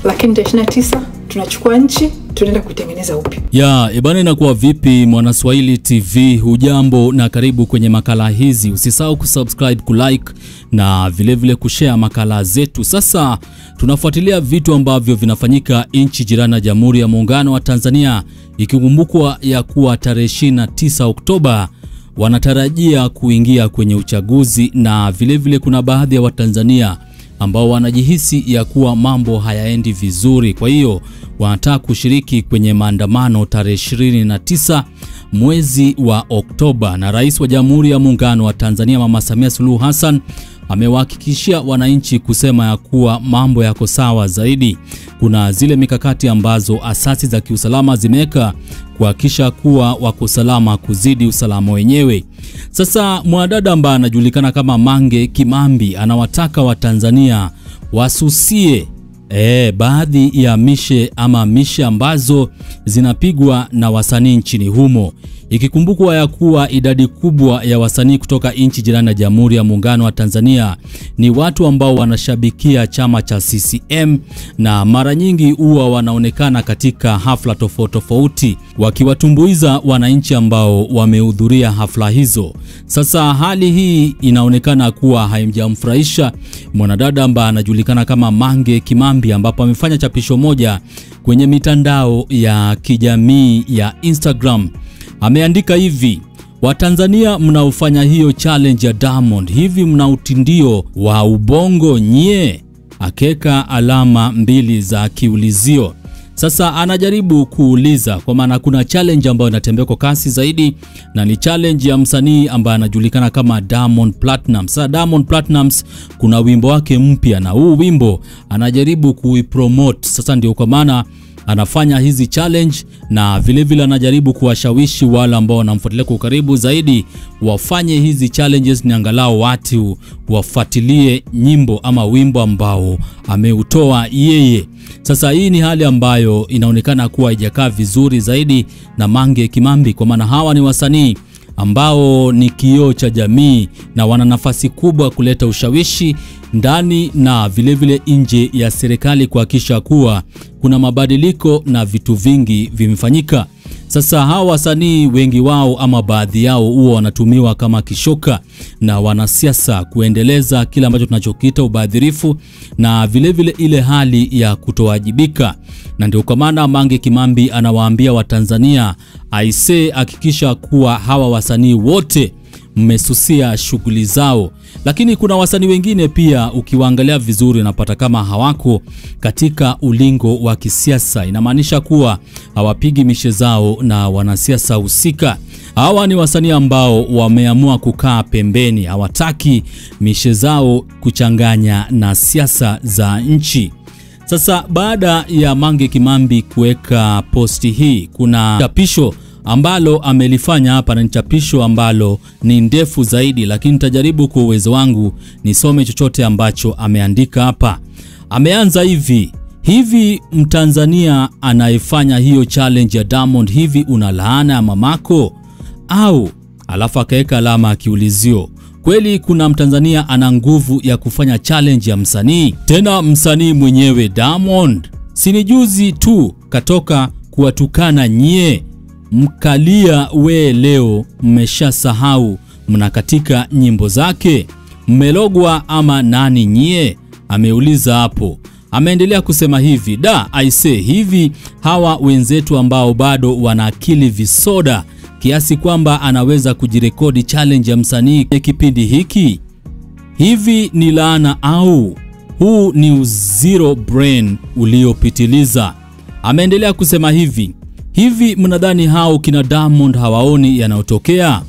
lakini 29 tunachukua nchi, tunaenda kuitengeneza upya. Ya, ebana inakuwa vipi Mwanaswahili TV? Hujambo na karibu kwenye makala hizi. Usisahau kusubscribe, kulike na vile kushare makala zetu. Sasa tunafuatilia vitu ambavyo vinafanyika nchi jirani ya Jamhuri ya Muungano wa Tanzania, ikikumbukwa ya kuwa tarehe 29 Oktoba wanatarajia kuingia kwenye uchaguzi, na vile kuna baadhi ya Watanzania ambao wanajihisi ya kuwa mambo hayaendi vizuri. Kwa hiyo wanataka kushiriki kwenye maandamano tarehe 29 mwezi wa Oktoba, na Rais wa Jamhuri ya Muungano wa Tanzania Mama Samia Suluhu Hassan amewahakikishia wananchi kusema ya kuwa mambo yako sawa zaidi. Kuna zile mikakati ambazo asasi za kiusalama zimeweka kuhakikisha kuwa wako salama kuzidi usalama wenyewe. Sasa mwanadada ambaye anajulikana kama Mange Kimambi anawataka Watanzania wasusie baadhi ya mishe ambazo zinapigwa na wasanii nchini humo, ikikumbukwa ya kuwa idadi kubwa ya wasanii kutoka nchi jirani ya Jamhuri ya Muungano wa Tanzania ni watu ambao wanashabikia chama cha CCM, na mara nyingi huwa wanaonekana katika hafla tofauti wakiwatumbuiza wananchi ambao wamehudhuria hafla hizo. Sasa hali hii inaonekana kuwa haimjamfurahisha mwanadada ambaye anajulikana kama Mange Kimambi, ambapo amefanya chapisho moja kwenye mitandao ya kijamii ya Instagram. Ameandika hivi: Watanzania mnaofanya hiyo challenge ya Diamond, hivi mna utindio wa ubongo nye? Akeka alama 2 za kiulizio. Sasa anajaribu kuuliza kwa maana kuna challenge ambayo inatembea kwa kasi zaidi, na ni challenge ya msanii ambaye anajulikana kama Diamond Platnumz. Sasa Diamond Platnumz kuna wimbo wake mpya, na huu wimbo anajaribu kuipromote. Sasa ndio kwa maana anafanya hizi challenge, na vile anajaribu kuwashawishi wale ambao wanamfuatilia kwa karibu zaidi wafanye hizi challenges, ni angalau watu wafuatilie nyimbo ama wimbo ambao ameutoa yeye. Sasa hii ni hali ambayo inaonekana kuwa haijakaa vizuri zaidi na Mange Kimambi, kwa maana hawa ni wasanii ambao ni kioo cha jamii na wana nafasi kubwa kuleta ushawishi ndani na vile nje ya serikali kuhakikisha kuwa kuna mabadiliko na vitu vingi vimefanyika. Sasa hawa wasanii wengi wao ama baadhi yao huwa wanatumiwa kama kishoka na wanasiasa kuendeleza kile ambacho tunachokiita ubadhirifu na vile ile hali ya kutowajibika. Na ndio kwa maana Mange Kimambi anawaambia Watanzania aisee, hakikisha kuwa hawa wasanii wote mmesusia shughuli zao. Lakini kuna wasanii wengine pia ukiwaangalia vizuri unapata kama hawako katika ulingo wa kisiasa. Inamaanisha kuwa hawapigi mishe zao na wanasiasa husika. Hawa ni wasanii ambao wameamua kukaa pembeni, hawataki mishe zao kuchanganya na siasa za nchi. Sasa baada ya Mange Kimambi kuweka posti hii, kuna chapisho ambalo amelifanya hapa, na ni chapisho ambalo ni ndefu zaidi, lakini nitajaribu kwa uwezo wangu nisome chochote ambacho ameandika hapa. Ameanza hivi Mtanzania anayefanya hiyo challenge ya Diamond, hivi una laana ya mamako au? Alafu akaweka alama ya kiulizio. Kweli kuna Mtanzania ana nguvu ya kufanya challenge ya msanii, tena msanii mwenyewe Diamond? Sini juzi tu katoka kuwatukana nyie, mkalia we leo mmeshasahau mnakatika nyimbo zake? Mmelogwa ama nani nyie? Ameuliza hapo. Ameendelea kusema hivi: I say hivi hawa wenzetu ambao bado wana akili visoda kiasi kwamba anaweza kujirekodi challenge ya msanii kipindi hiki, hivi ni laana au? Huu ni zero brain uliopitiliza. Ameendelea kusema hivi mnadhani hao kina Diamond hawaoni yanayotokea?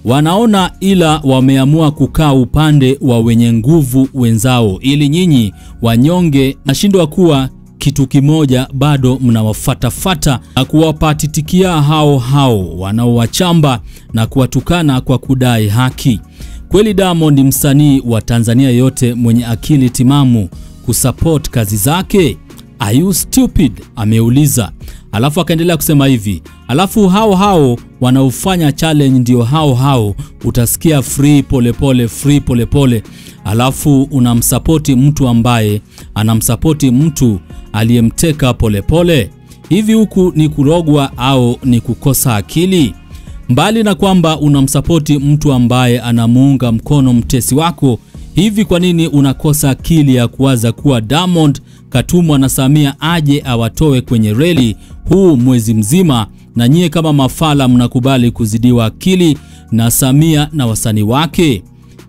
Wanaona, ila wameamua kukaa upande wa wenye nguvu wenzao, ili nyinyi wanyonge nashindwa kuwa kitu kimoja, bado mnawafatafata na kuwapatitikia hao wanaowachamba na kuwatukana kwa kudai haki. Kweli Diamond msanii wa Tanzania yote mwenye akili timamu kusupport kazi zake? Are you stupid? Ameuliza. Alafu akaendelea kusema hivi: alafu hao wanaofanya challenge ndio hao utasikia free polepole, alafu unamsapoti mtu ambaye anamsapoti mtu aliyemteka polepole. Hivi huku ni kurogwa au ni kukosa akili? Mbali na kwamba unamsapoti mtu ambaye anamuunga mkono mtesi wako, hivi kwa nini unakosa akili ya kuwaza kuwa Diamond katumwa na Samia aje awatoe kwenye reli huu mwezi mzima, na nyie kama mafala mnakubali kuzidiwa akili na Samia na wasanii wake?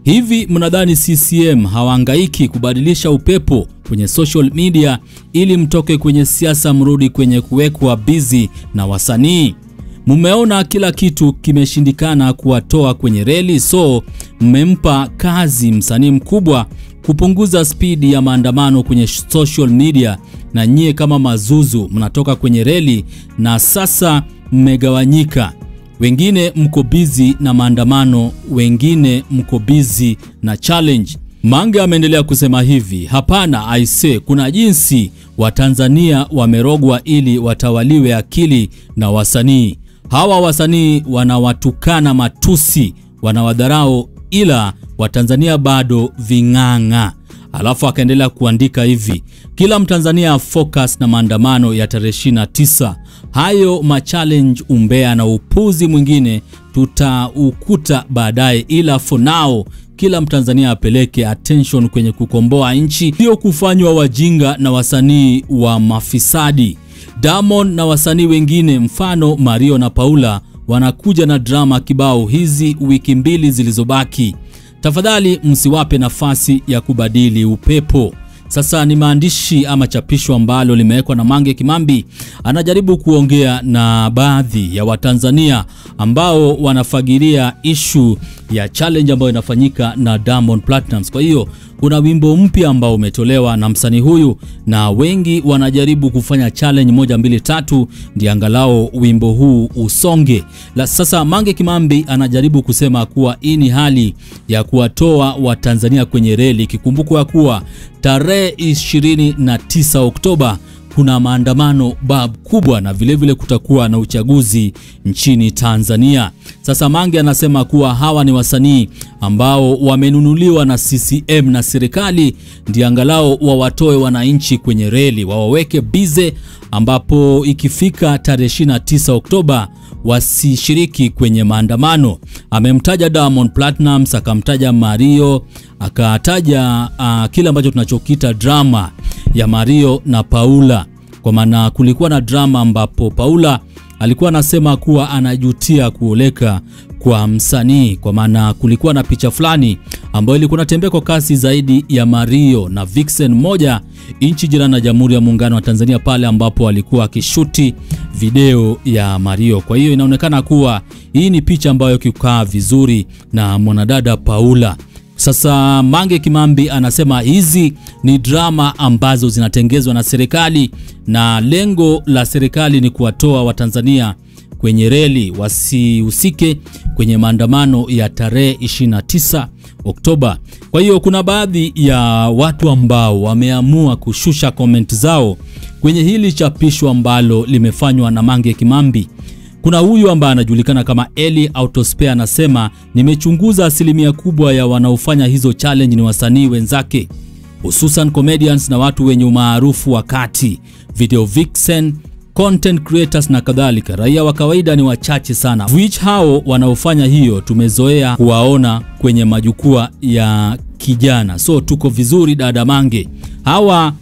Hivi mnadhani CCM hawahangaiki kubadilisha upepo kwenye social media ili mtoke kwenye siasa mrudi kwenye kuwekwa busy na wasanii? Mumeona kila kitu kimeshindikana kuwatoa kwenye reli, so mmempa kazi msanii mkubwa kupunguza spidi ya maandamano kwenye social media, na nyie kama mazuzu mnatoka kwenye reli na sasa mmegawanyika. Wengine mko busy na maandamano, wengine mko busy na challenge. Mange ameendelea kusema hivi, hapana aise, kuna jinsi Watanzania wamerogwa ili watawaliwe akili na wasanii. Hawa wasanii wanawatukana matusi, wanawadharau, ila Watanzania bado vinganga. Alafu akaendelea kuandika hivi, kila Mtanzania focus na maandamano ya tarehe 29. Hayo ma-challenge, umbea na upuzi mwingine tutaukuta baadaye, ila for now kila Mtanzania apeleke attention kwenye kukomboa nchi, sio kufanywa wajinga na wasanii wa mafisadi. Diamond na wasanii wengine mfano Mario na Paula wanakuja na drama kibao hizi wiki mbili zilizobaki. Tafadhali msiwape nafasi ya kubadili upepo. Sasa ni maandishi ama chapisho ambalo limewekwa na Mange Kimambi. Anajaribu kuongea na baadhi ya Watanzania ambao wanafagiria issue ya challenge ambayo inafanyika na Diamond Platnumz. Kwa hiyo kuna wimbo mpya ambao umetolewa na msanii huyu, na wengi wanajaribu kufanya challenge 1 2 3 ndio angalau wimbo huu usonge. Sasa Mange Kimambi anajaribu kusema kuwa hii ni hali ya kuwatoa Watanzania kwenye reli, kikumbukwa kuwa tarehe 29 Oktoba kuna maandamano kubwa na vilevile kutakuwa na uchaguzi nchini Tanzania. Sasa Mange anasema kuwa hawa ni wasanii ambao wamenunuliwa na CCM na serikali ndio angalau wawatoe wananchi kwenye reli, wawaweke bize, ambapo ikifika tarehe 29 Oktoba wasishiriki kwenye maandamano. Amemtaja Diamond Platnumz, akamtaja Mario, akataja kila ambacho tunachokita drama ya Mario na Paula. Kwa maana kulikuwa na drama ambapo Paula alikuwa anasema kuwa anajutia kuoleka kwa msanii, kwa maana kulikuwa na picha fulani ambayo ilikuwa inatembea kwa kasi zaidi ya Mario na Vixen moja nchi jirani na Jamhuri ya Muungano wa Tanzania, pale ambapo alikuwa akishuti video ya Mario. Kwa hiyo inaonekana kuwa hii ni picha ambayo kikaa vizuri na mwanadada Paula. Sasa Mange Kimambi anasema hizi ni drama ambazo zinatengezwa na serikali, na lengo la serikali ni kuwatoa Watanzania kwenye reli wasihusike kwenye maandamano ya tarehe 29 Oktoba. Kwa hiyo kuna baadhi ya watu ambao wameamua kushusha comment zao kwenye hili chapisho ambalo limefanywa na Mange Kimambi. Kuna huyu ambaye anajulikana kama Eli Autospare, anasema nimechunguza asilimia kubwa ya wanaofanya hizo challenge ni wasanii wenzake, hususan comedians na watu wenye umaarufu wakati video vixen, content creators na kadhalika. Raia wa kawaida ni wachache sana, which hao wanaofanya hiyo tumezoea kuwaona kwenye majukwaa ya kijana. So tuko vizuri dada Mange, hawa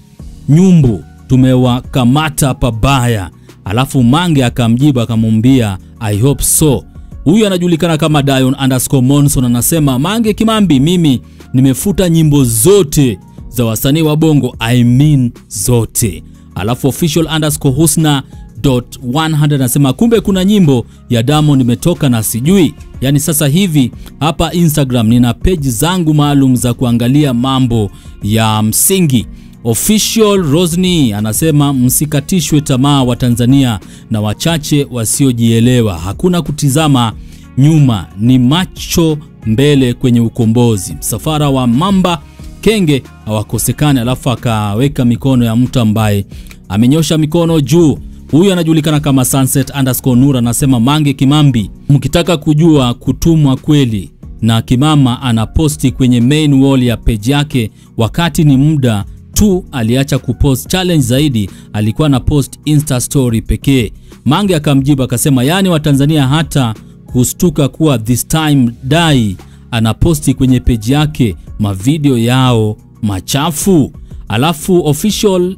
nyumbu tumewakamata pabaya. Alafu Mange akamjibu akamwambia I hope so. Huyu anajulikana kama Dion_Monson anasema Mange Kimambi, mimi nimefuta nyimbo zote za wasanii wa Bongo, I mean zote. Alafu official_Husna.100 anasema kumbe kuna nyimbo ya Diamond imetoka na sijui. Yani sasa hivi hapa Instagram nina page zangu maalum za kuangalia mambo ya msingi. Official Rosny anasema msikatishwe tamaa wa Tanzania na wachache wasiojielewa, hakuna kutizama nyuma, ni macho mbele kwenye ukombozi. Msafara wa mamba kenge hawakosekane. Alafu akaweka mikono ya mtu ambaye amenyosha mikono juu. Huyu anajulikana kama Sunset_Nura anasema Mange Kimambi, mkitaka kujua kutumwa kweli na Kimama anaposti kwenye main wall ya page yake, wakati ni muda tu aliacha kupost challenge zaidi, alikuwa na post Insta story pekee. Mange akamjibu akasema yani Watanzania hata kustuka kuwa this time dai anaposti kwenye page yake mavideo yao machafu. Alafu official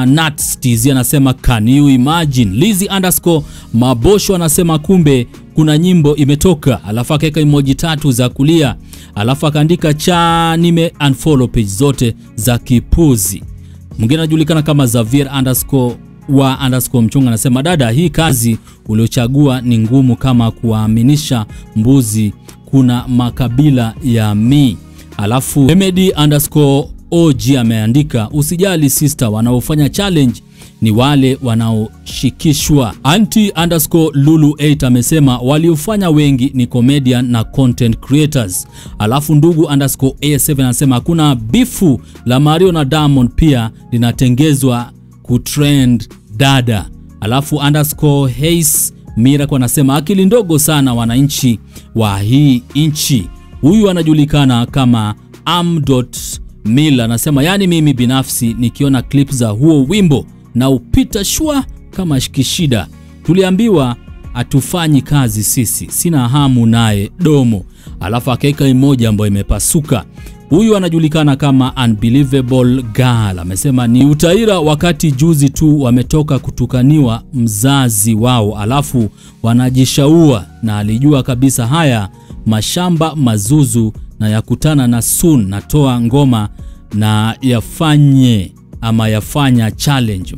Nuts TZ anasema can you imagine. Lizzy_Mabosho anasema kumbe kuna nyimbo imetoka. Alafu akaweka emoji 3 za kulia. Alafu akaandika cha nime unfollow page zote za kipuzi. Mwingine anajulikana kama Xavier_Mchunga anasema dada, hii kazi uliochagua ni ngumu kama kuwaaminisha mbuzi kuna makabila ya mi. Alafu Remedy_OG ameandika usijali sister, wanaofanya challenge ni wale wanaoshikishwa. Anti_Lulu8 amesema waliofanya wengi ni comedian na content creators. Alafu ndugu_A7 anasema kuna bifu la Mario na Diamond pia linatengezwa kutrend dada. Alafu _Hayes Miracle anasema akili ndogo sana wananchi wa hii inchi. Huyu anajulikana kama Am.Mil anasema yani mimi binafsi nikiona clip za huo wimbo na upita shua kama shikishida. Tuliambiwa atufanyi kazi sisi, sina hamu naye domo. Alafu akaeka emoji ambayo imepasuka. Huyu anajulikana kama Unbelievable Girl amesema ni utaira wakati juzi tu wametoka kutukaniwa mzazi wao, alafu wanajishaua na alijua kabisa haya mashamba mazuzu na yakutana na soon natoa ngoma na yafanya challenge.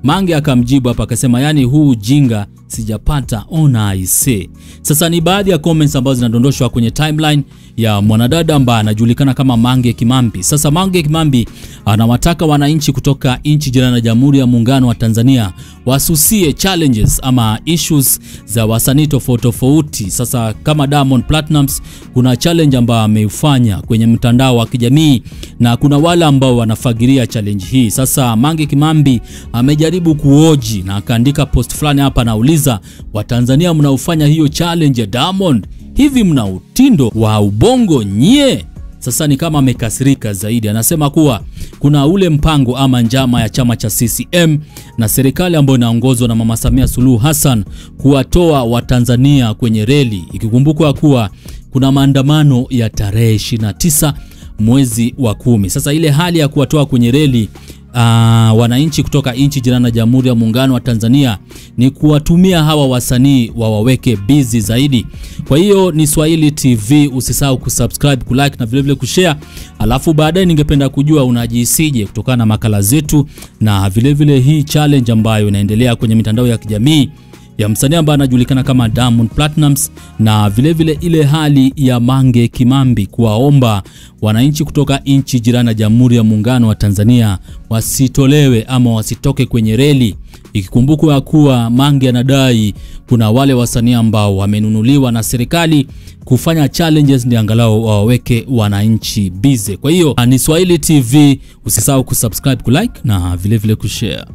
Mange akamjibu hapa akasema yani huu jinga sijapata ona aise. Sasa ni baadhi ya comments ambazo zinadondoshwa kwenye timeline ya mwanadada ambaye anajulikana kama Mange Kimambi. Sasa Mange Kimambi anawataka wananchi kutoka nchi jirani na Jamhuri ya Muungano wa Tanzania wasusie challenges ama issues za wasanii tofauti. Sasa kama Diamond Platnumz kuna challenge ambayo ameifanya kwenye mtandao wa kijamii na kuna wale ambao wanafagiria challenge hii. Sasa Mange Kimambi amejaribu kuoji na akaandika post fulani hapa, nauliza Watanzania mnaofanya hiyo challenge ya Diamond, hivi mna utindo wa ubongo nye? Sasa ni kama amekasirika zaidi. Anasema kuwa kuna ule mpango ama njama ya chama cha CCM na serikali ambayo inaongozwa na Mama Samia Suluhu Hassan kuwatoa Watanzania kwenye reli, ikikumbukwa kuwa kuna maandamano ya tarehe 29 mwezi wa 10. Sasa ile hali ya kuwatoa kwenye reli wananchi kutoka nchi jirani na Jamhuri ya Muungano wa Tanzania ni kuwatumia hawa wasanii wawaweke busy zaidi. Kwa hiyo ni Swahili TV, usisahau kusubscribe, kulike na vile vile kushare. Alafu baadaye ningependa kujua unajihisije kutokana na makala zetu na vile vile hii challenge ambayo inaendelea kwenye mitandao ya kijamii ya msanii ambaye anajulikana kama Diamond Platnumz, na vile vile ile hali ya Mange Kimambi kuwaomba wananchi kutoka nchi jirani na Jamhuri ya Muungano wa Tanzania wasitolewe ama wasitoke kwenye reli, ikikumbukwa kuwa Mange anadai kuna wale wasanii ambao wamenunuliwa na serikali kufanya challenges ndi angalau waweke wananchi busy. Kwa hiyo ni Swahili TV, usisahau kusubscribe, kulike na vile vile kushare.